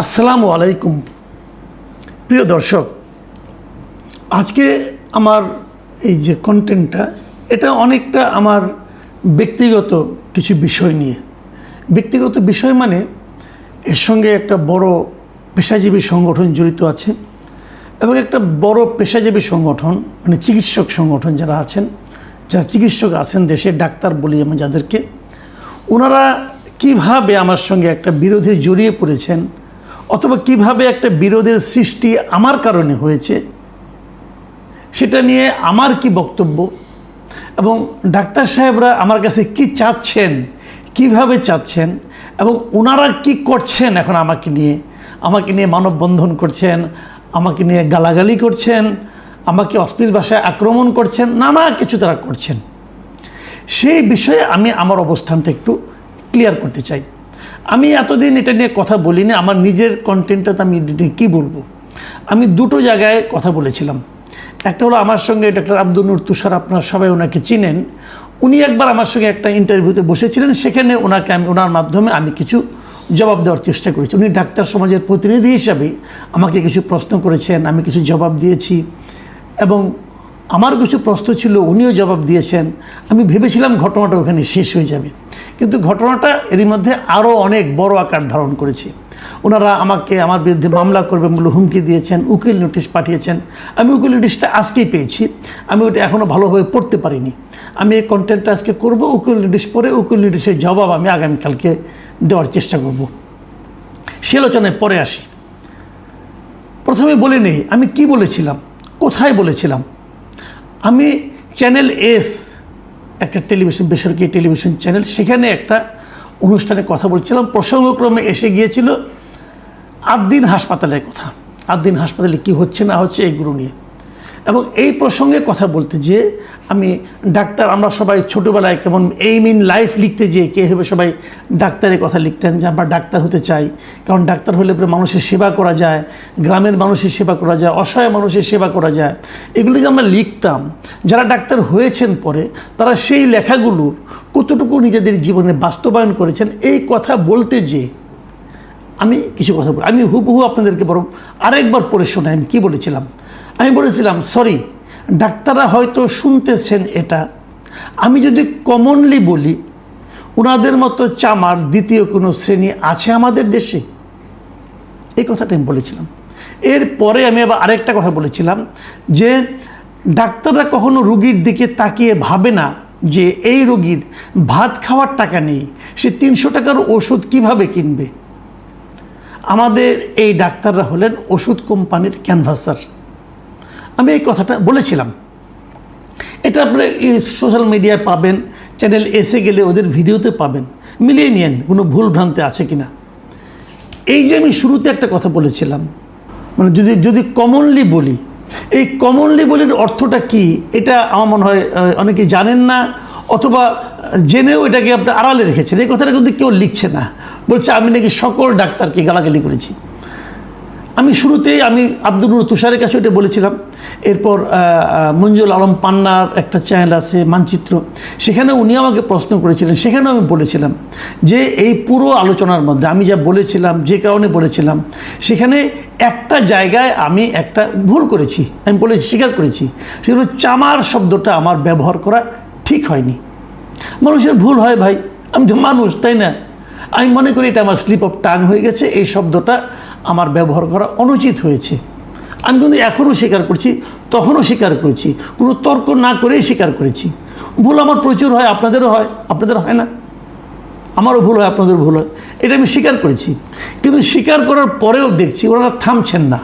আসসালামু আলাইকুম প্রিয় দর্শক, আজকে আমার এই যে কন্টেন্টটা এটা অনেকটা আমার ব্যক্তিগত কিছু বিষয় নিয়ে। ব্যক্তিগত বিষয় মানে এর সঙ্গে একটা বড় পেশাজীবী সংগঠন জড়িত আছে এবং একটা বড় পেশাজীবী সংগঠন মানে চিকিৎসক সংগঠন যারা আছেন, যারা চিকিৎসক আছেন দেশে, ডাক্তার বলি আমি যাদেরকে, ওনারা কিভাবে আমার সঙ্গে একটা বিরোধে জড়িয়ে পড়েছেন অথবা কিভাবে একটা বিরোধের সৃষ্টি আমার কারণে হয়েছে সেটা নিয়ে আমার কি বক্তব্য এবং ডাক্তার সাহেবরা আমার কাছে কি চাচ্ছেন, কিভাবে চাচ্ছেন এবং ওনারা কি করছেন এখন আমাকে নিয়ে মানববন্ধন করছেন, আমাকে নিয়ে গালাগালি করছেন, আমাকে অশ্লীল ভাষায় আক্রমণ করছেন, নানা কিছু তারা করছেন। সেই বিষয়ে আমি আমার অবস্থানটা একটু ক্লিয়ার করতে চাই। আমি এতদিন এটা নিয়ে কথা বলিনি, আমার নিজের কন্টেন্টটাতে আমি কী বলবো। আমি দুটো জায়গায় কথা বলেছিলাম। একটা হলো আমার সঙ্গে ডক্টর আব্দুল নূর তুষার, আপনারা সবাই ওনাকে চিনেন। উনি একবার আমার সঙ্গে একটা ইন্টারভিউতে বসেছিলেন, সেখানে ওনার মাধ্যমে আমি কিছু জবাব দেওয়ার চেষ্টা করেছি। উনি ডাক্তার সমাজের প্রতিনিধি হিসাবে আমাকে কিছু প্রশ্ন করেছেন, আমি কিছু জবাব দিয়েছি এবং আমার কিছু প্রশ্ন ছিল, উনিও জবাব দিয়েছেন। আমি ভেবেছিলাম ঘটনাটা ওখানে শেষ হয়ে যাবে, কিন্তু ঘটনাটা এরই মধ্যে আরও অনেক বড় আকার ধারণ করেছে। ওনারা আমার বিরুদ্ধে মামলা করবেন বলে হুমকি দিয়েছেন, উকিল নোটিশ পাঠিয়েছেন। আমি উকিল নোটিশটা আজকেই পেয়েছি, আমি ওটা এখনও ভালোভাবে পড়তে পারিনি। আমি এই কন্টেন্টটা আজকে করব, উকিল নোটিশ পড়ে উকিল নোটিশের জবাব আমি আগামীকালকে দেওয়ার চেষ্টা করব। সে আলোচনায় পরে আসি। প্রথমে বলে নেই আমি কি বলেছিলাম, কোথায় বলেছিলাম। আমি চ্যানেল এস, একটা টেলিভিশন, বেসরকারি টেলিভিশন চ্যানেল, সেখানে একটা অনুষ্ঠানে কথা বলছিলাম। প্রসঙ্গক্রমে এসে গিয়েছিল আদ্দিন হাসপাতালের কথা, আদ্দিন হাসপাতালে কি হচ্ছে না হচ্ছে এগুলো নিয়ে। এবং এই প্রসঙ্গে কথা বলতে যেয়ে আমি ডাক্তার, আমরা সবাই ছোটোবেলায় কেমন এইম ইন লাইফ লিখতে যেয়ে কে হবে সবাই ডাক্তারের কথা লিখতেন যে আমরা ডাক্তার হতে চাই, কারণ ডাক্তার হলে পরে মানুষের সেবা করা যায়, গ্রামের মানুষের সেবা করা যায়, অসহায় মানুষের সেবা করা যায়। এগুলো যে আমরা লিখতাম, যারা ডাক্তার হয়েছেন পরে তারা সেই লেখাগুলোর কতটুকু নিজেদের জীবনে বাস্তবায়ন করেছেন এই কথা বলতে যেয়ে আমি কিছু কথা বলি। আমি হুবহু আপনাদেরকে বরং আরেকবার পড়ে শোনাই আমি কী বলেছিলাম। আমি বলেছিলাম, সরি ডাক্তাররা হয়তো শুনতেছেন এটা, আমি যদি কমনলি বলি ওনাদের মতো চামার দ্বিতীয় কোনো শ্রেণী আছে আমাদের দেশে, এই কথাটা আমি বলেছিলাম। এরপরে আমি আবার আরেকটা কথা বলেছিলাম যে ডাক্তাররা কখনো রুগীর দিকে তাকিয়ে ভাবে না যে এই রোগীর ভাত খাওয়ার টাকা নেই, সে 300 টাকার ওষুধ কিভাবে কিনবে। আমাদের এই ডাক্তাররা হলেন ওষুধ কোম্পানির ক্যানভাসার। আমি এই কথাটা বলেছিলাম। এটা আপনারা সোশ্যাল মিডিয়ায় পাবেন, চ্যানেল এসে গেলে ওদের ভিডিওতে পাবেন, মিলিয়ে নিয়েন কোনো ভুল ভ্রান্তি আছে কিনা। এই যে আমি শুরুতে একটা কথা বলেছিলাম, মানে যদি কমনলি বলি, এই কমনলি বলির অর্থটা কি এটা আমার মনে হয় অনেকে জানেন না, অথবা জেনেও এটাকে আপনি আড়ালে রেখেছেন। এই কথাটা কিন্তু কেউ লিখছে না, বলছে আমি নাকি সকল ডাক্তারকে গালাগালি করেছি। আমি শুরুতেই আব্দুল নূর তুষারের কাছে এটা বলেছিলাম। এরপর মঞ্জুল আলম পান্নার একটা চ্যানেল আছে মানচিত্র, সেখানে উনি আমাকে প্রশ্ন করেছিলেন, সেখানেও আমি বলেছিলাম যে এই পুরো আলোচনার মধ্যে আমি যা বলেছিলাম, যে কারণে বলেছিলাম, সেখানে একটা জায়গায় আমি একটা ভুল করেছি, আমি বলেছি, স্বীকার করেছি। সেগুলো চামার শব্দটা আমার ব্যবহার করা ঠিক হয়নি। মানুষের ভুল হয় ভাই, আমি তো মানুষ, তাই না? আমি মনে করি এটা আমার স্লিপ অফ টাং হয়ে গেছে, এই শব্দটা আমার ব্যবহার করা অনুচিত হয়েছে। আমি কিন্তু এখনও স্বীকার করছি, তখনও স্বীকার করেছি, কোনো তর্ক না করেই স্বীকার করেছি। ভুল আমার প্রচুর হয়, আপনাদেরও হয়, আপনাদের হয় না? আমারও ভুল হয়, আপনাদেরও ভুল হয়, এটা আমি স্বীকার করেছি। কিন্তু স্বীকার করার পরেও দেখছি ওনারা থামছেন না,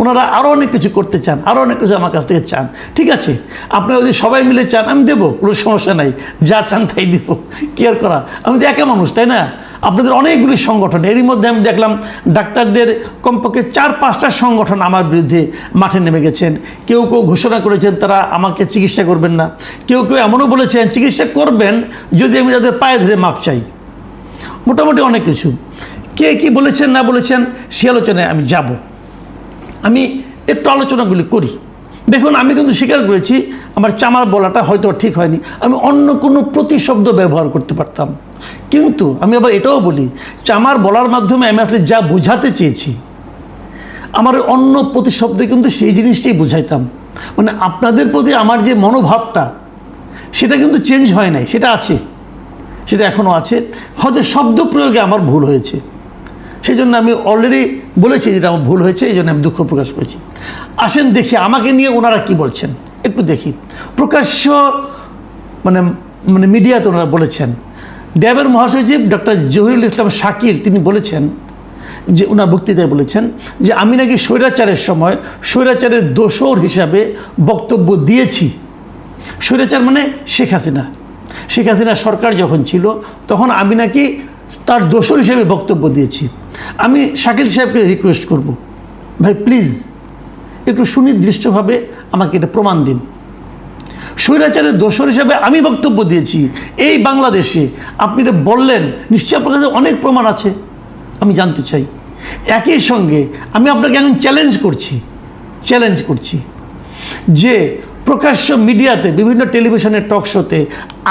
ওনারা আরও অনেক কিছু করতে চান, আরও অনেক কিছু আমার কাছ থেকে চান। ঠিক আছে, আপনারা যদি সবাই মিলে চান আমি দেবো, কোনো সমস্যা নাই, যা চান তাই দেব, কি আর করা। আমি তো একা মানুষ, তাই না? আপনাদের অনেকগুলি সংগঠন, এরই মধ্যে আমি দেখলাম ডাক্তারদের কমপক্ষে 4-5টা সংগঠন আমার বিরুদ্ধে মাঠে নেমে গেছেন। কেউ ঘোষণা করেছেন তারা আমাকে চিকিৎসা করবেন না, কেউ এমনও বলেছেন চিকিৎসা করবেন যদি আমি তাদের পায়ে ধরে মাপ চাই। মোটামুটি অনেক কিছু, কে কী বলেছেন না বলেছেন সে আলোচনায় আমি যাব। আমি একটু আলোচনাগুলি করি। দেখুন, আমি কিন্তু স্বীকার করেছি আমার চামার বলাটা হয়তো ঠিক হয়নি, আমি অন্য কোনো প্রতিশব্দ ব্যবহার করতে পারতাম, কিন্তু আমি আবার এটাও বলি যে আমার বলার মাধ্যমে আমি আসলে যা বোঝাতে চেয়েছি, আমার অন্য প্রতিশব্দে কিন্তু সেই জিনিসটাই বুঝাইতাম। মানে আপনাদের প্রতি আমার যে মনোভাবটা, সেটা কিন্তু চেঞ্জ হয় নাই, সেটা আছে, সেটা এখনও আছে। হয়তো শব্দ প্রয়োগে আমার ভুল হয়েছে, সেই জন্য আমি অলরেডি বলেছি যেটা আমার ভুল হয়েছে, এই জন্য আমি দুঃখ প্রকাশ করেছি। আসেন দেখি আমাকে নিয়ে ওনারা কি বলছেন, একটু দেখি। প্রকাশ্য মানে মানে মিডিয়াতে ওনারা বলেছেন, ড্যাবের মহাসচিব ডক্টর জহিরুল ইসলাম শাকিল তিনি বলেছেন যে ওনার বক্তৃতায় বলেছেন যে আমি নাকি স্বৈরাচারের সময় স্বৈরাচারের দোসর হিসাবে বক্তব্য দিয়েছি। স্বৈরাচার মানে শেখ হাসিনা, শেখ হাসিনা সরকার যখন ছিল তখন আমি নাকি তার দোসর হিসেবে বক্তব্য দিয়েছি। আমি শাকিল সাহেবকে রিকোয়েস্ট করব, ভাই প্লিজ একটু সুনির্দিষ্টভাবে আমাকে এটা প্রমাণ দিন। স্বৈরাচারের দোসর হিসাবে আমি বক্তব্য দিয়েছি এই বাংলাদেশে, আপনি এটা বললেন, নিশ্চয়ই আপনার কাছে অনেক প্রমাণ আছে, আমি জানতে চাই। একই সঙ্গে আমি আপনাকে এখন চ্যালেঞ্জ করছি যে প্রকাশ্য মিডিয়াতে, বিভিন্ন টেলিভিশনের টক শোতে,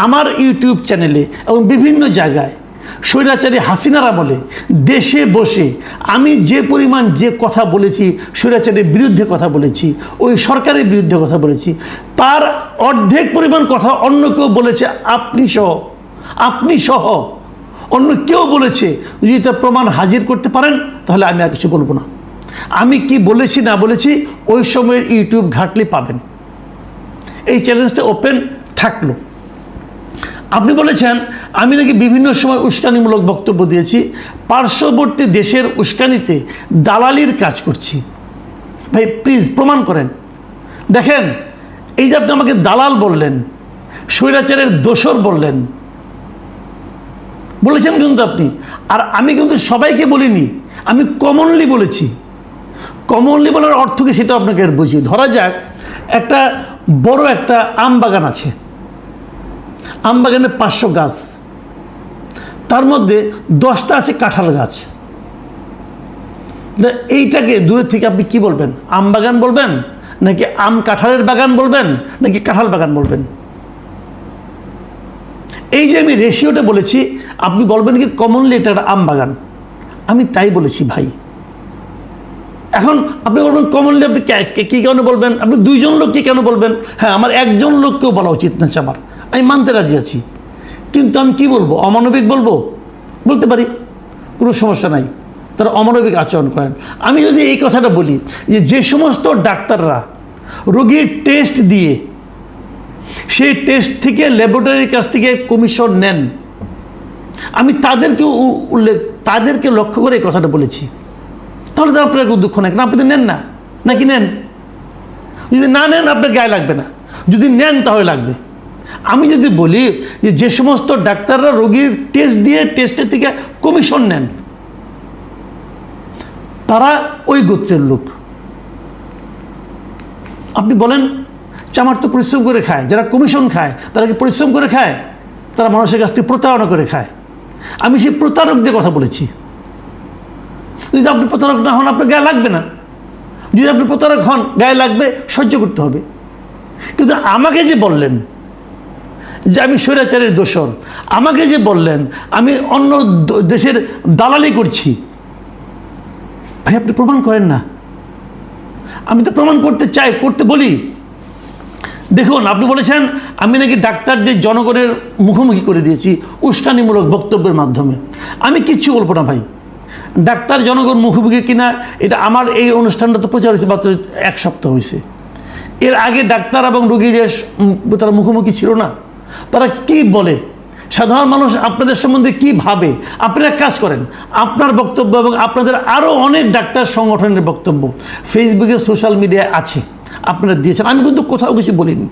আমার ইউটিউব চ্যানেলে এবং বিভিন্ন জায়গায় স্বৈরাচারী হাসিনারা বলে দেশে বসে আমি যে পরিমাণ যে কথা বলেছি, স্বৈরাচারের বিরুদ্ধে কথা বলেছি, ওই সরকারের বিরুদ্ধে কথা বলেছি, তার অর্ধেক পরিমাণ কথা অন্য কেউ বলেছে, আপনি সহ অন্য কেউ বলেছে। যদি তার প্রমাণ হাজির করতে পারেন তাহলে আমি আর কিছু বলবো না। আমি কি বলেছি না বলেছি ওই সময়ের ইউটিউব ঘাটলে পাবেন। এই চ্যালেঞ্জটা ওপেন থাকলো। আপনি বলেছেন আমি নাকি বিভিন্ন সময় উস্কানিমূলক বক্তব্য দিয়েছি, পার্শ্ববর্তী দেশের উস্কানিতে দালালির কাজ করছি। ভাই প্লিজ প্রমাণ করেন। দেখেন, এই যে আপনি আমাকে দালাল বললেন, স্বৈরাচারের দোসর বলছেন কিন্তু আপনি, আর আমি কিন্তু সবাইকে বলিনি, আমি কমনলি বলেছি। কমনলি বলার অর্থ কি সেটা আপনাকে বুঝি। ধরা যাক একটা বড় একটা আম বাগান আছে, আম বাগানে 500 গাছ, তার মধ্যে 10টা আছে কাঁঠাল গাছ। এইটাকে দূরের থেকে আপনি কি বলবেন? আম বাগান বলবেন, নাকি আম কাঁঠালের বাগান বলবেন, নাকি কাঁঠাল বাগান বলবেন? এই যে আমি রেশিওটা বলেছি, আপনি বলবেন কি কমনলি এটা একটা আম বাগান। আমি তাই বলেছি ভাই। এখন আপনি বলবেন কমনলি আপনি কি কেন বলবেন? আপনি 2জন লোককে কেন বলবেন? হ্যাঁ, আমার একজন লোককেও বলা উচিত না আমার, আমি মানতে রাজি আছি। কিন্তু আমি কি বলবো? অমানবিক বলতে পারি, কোনো সমস্যা নাই, তারা অমানবিক আচরণ করেন। আমি যদি এই কথাটা বলি যে সমস্ত ডাক্তাররা রোগীর টেস্ট দিয়ে সেই টেস্ট থেকে ল্যাবরেটরির কাছ থেকে কমিশন নেন, আমি তাদেরকে লক্ষ্য করে এই কথাটা বলেছি। তাহলে তার আপনার দুঃখ নাই কেন? আপনি তো নেন না, নাকি নেন? যদি না নেন আপনার গায়ে লাগবে না, যদি নেন তাহলে লাগবে। আমি যদি বলি যে সমস্ত ডাক্তাররা রোগীর টেস্ট দিয়ে টেস্টের থেকে কমিশন নেন, তারা ওই গোত্রের লোক। আপনি বলেন চামার তো পরিশ্রম করে খায়, যারা কমিশন খায় তারা কি পরিশ্রম করে খায়? তারা মানুষের কাছ থেকে প্রতারণা করে খায়। আমি সেই প্রতারকদের কথা বলেছি। যদি আপনি প্রতারক না হন আপনার গায়ে লাগবে না, যদি আপনি প্রতারক হন গায়ে লাগবে, সহ্য করতে হবে। কিন্তু আমাকে যে বললেন যে আমি স্বৈরাচারের দোসর, আমাকে যে বললেন আমি অন্য দেশের দালালি করছি, ভাই আপনি প্রমাণ করেন না। আমি তো প্রমাণ করতে চাই, করতে বলি। দেখুন, আপনি বলেছেন আমি নাকি ডাক্তারদের জনগণের মুখোমুখি করে দিয়েছি উস্কানিমূলক বক্তব্যের মাধ্যমে। আমি কিচ্ছু বলবো না ভাই। ডাক্তার জনগণ মুখোমুখি কিনা এটা আমার এই অনুষ্ঠানটা তো প্রচার হয়েছে মাত্র 1 সপ্তাহ হয়েছে। এর আগে ডাক্তার এবং রোগীদের তারা মুখোমুখি ছিল না। তারা কি বলে, সাধারণ মানুষ আপনাদের সম্বন্ধে কি ভাবে, আপনারা কাজ করেন। আপনার বক্তব্য এবং আপনাদের আরও অনেক ডাক্তার সংগঠনের বক্তব্য ফেসবুকে, সোশ্যাল মিডিয়ায় আছে, আপনারা দিয়েছেন। আমি কিন্তু কোথাও কিছু বলিনি,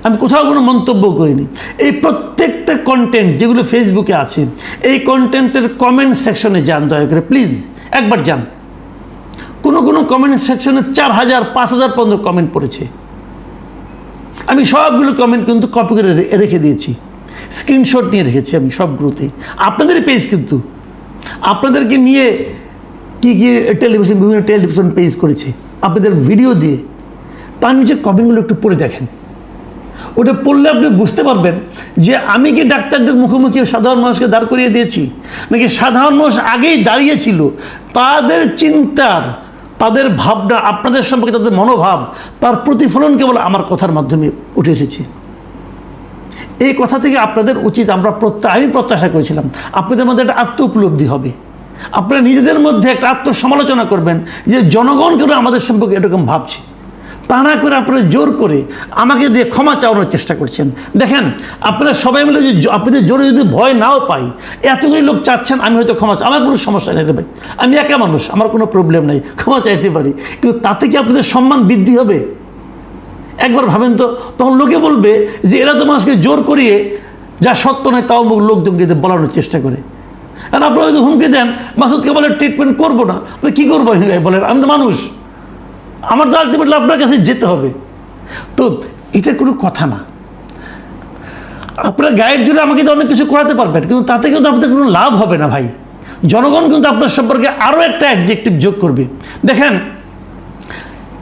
আমি কোথাও কোনো মন্তব্য করিনি। এই প্রত্যেকটা কন্টেন্ট যেগুলো ফেসবুকে আছে, এই কন্টেন্টের কমেন্ট সেকশনে যান, দয়া করে প্লিজ একবার যান। কোনো কমেন্ট সেকশনে 4000 5000 পর্যন্ত কমেন্ট পড়েছে। আমি সবগুলো কমেন্ট কিন্তু কপি করে রেখে দিয়েছি, স্ক্রিনশট নিয়ে রেখেছি আমি সবগুলোতেই। আপনাদের পেজ কিন্তু আপনাদেরকে নিয়ে কি বিভিন্ন টেলিভিশন পেজ করেছে আপনাদের ভিডিও দিয়ে, তার নিচে কমেন্টগুলো একটু পড়ে দেখেন। ওটা পড়লে আপনি বুঝতে পারবেন যে আমি কি ডাক্তারদের মুখোমুখি সাধারণ মানুষকে দাঁড় করিয়ে দিয়েছি, নাকি সাধারণ মানুষ আগেই দাঁড়িয়েছিল, তাদের চিন্তার, তাদের ভাবনা, আপনাদের সম্পর্কে তাদের মনোভাব, তার প্রতিফলন কেবল আমার কথার মাধ্যমে উঠে এসেছে। এই কথা থেকে আপনাদের উচিত, আমি প্রত্যাশা করেছিলাম আপনাদের মধ্যে একটা আত্ম উপলব্ধি হবে, আপনারা নিজেদের মধ্যে একটা আত্মসমালোচনা করবেন যে জনগণ কেন আমাদের সম্পর্কে এরকম ভাবছে। তা না করে আপনারা জোর করে আমাকে দিয়ে ক্ষমা চাওয়ানোর চেষ্টা করছেন। দেখেন, আপনারা সবাই মিলে যে আপনাদের জোরে যদি ভয় নাও পাই, এতগুলি লোক চাচ্ছেন, আমি হয়তো ক্ষমা আমার কোনো সমস্যা নেই রে ভাই, আমি একা মানুষ, আমার কোনো প্রবলেম নেই, ক্ষমা চাইতে পারি, কিন্তু তাতে কি আপনাদের সম্মান বৃদ্ধি হবে? একবার ভাবেন তো, তখন লোকে বলবে যে এরা তো মানুষকে জোর করিয়ে যা সত্য নয় তাও লোকজনকে বলানোর চেষ্টা করে। আর আপনারা যদি হুমকি দেন মাসুদকে বলে ট্রিটমেন্ট করবো না, তো কী করবো বলেন? আমি তো মানুষ, আমার তো আলটিমেটলি আপনার কাছে যেতে হবে। তো এটা কোনো কথা না। আপনার গাইড জুড়ে আমাকে তো অনেক কিছু করাতে পারবেন, কিন্তু তাতে কিন্তু আপনাদের কোনো লাভ হবে না ভাই। জনগণ কিন্তু আপনার সম্পর্কে আরও একটা অ্যাডজেক্টিভ যোগ করবে। দেখেন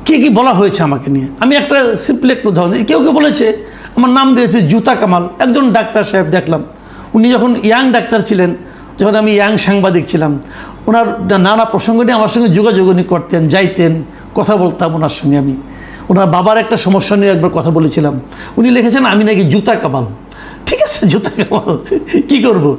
কী কী বলা হয়েছে আমাকে নিয়ে, আমি একটা সিম্পল একটু উদাহরণ দিই। কেউ কেউ বলেছে, আমার নাম দিয়েছে জুতা কামাল, একজন ডাক্তার সাহেব দেখলাম, উনি যখন ইয়াং ডাক্তার ছিলেন, যখন আমি ইয়াং সাংবাদিক ছিলাম, ওনার নানা প্রসঙ্গ নিয়ে আমার সঙ্গে যোগাযোগ উনি করতেন, যাইতেন, কথা বলতাম ওনার সঙ্গে। আমি ওনার বাবার একটা সমস্যা নিয়ে একবার কথা বলেছিলাম, উনি লিখেছেন আমি নাকি জুতা কামাল। ঠিক আছে, জুতা কামাল, কী করবো।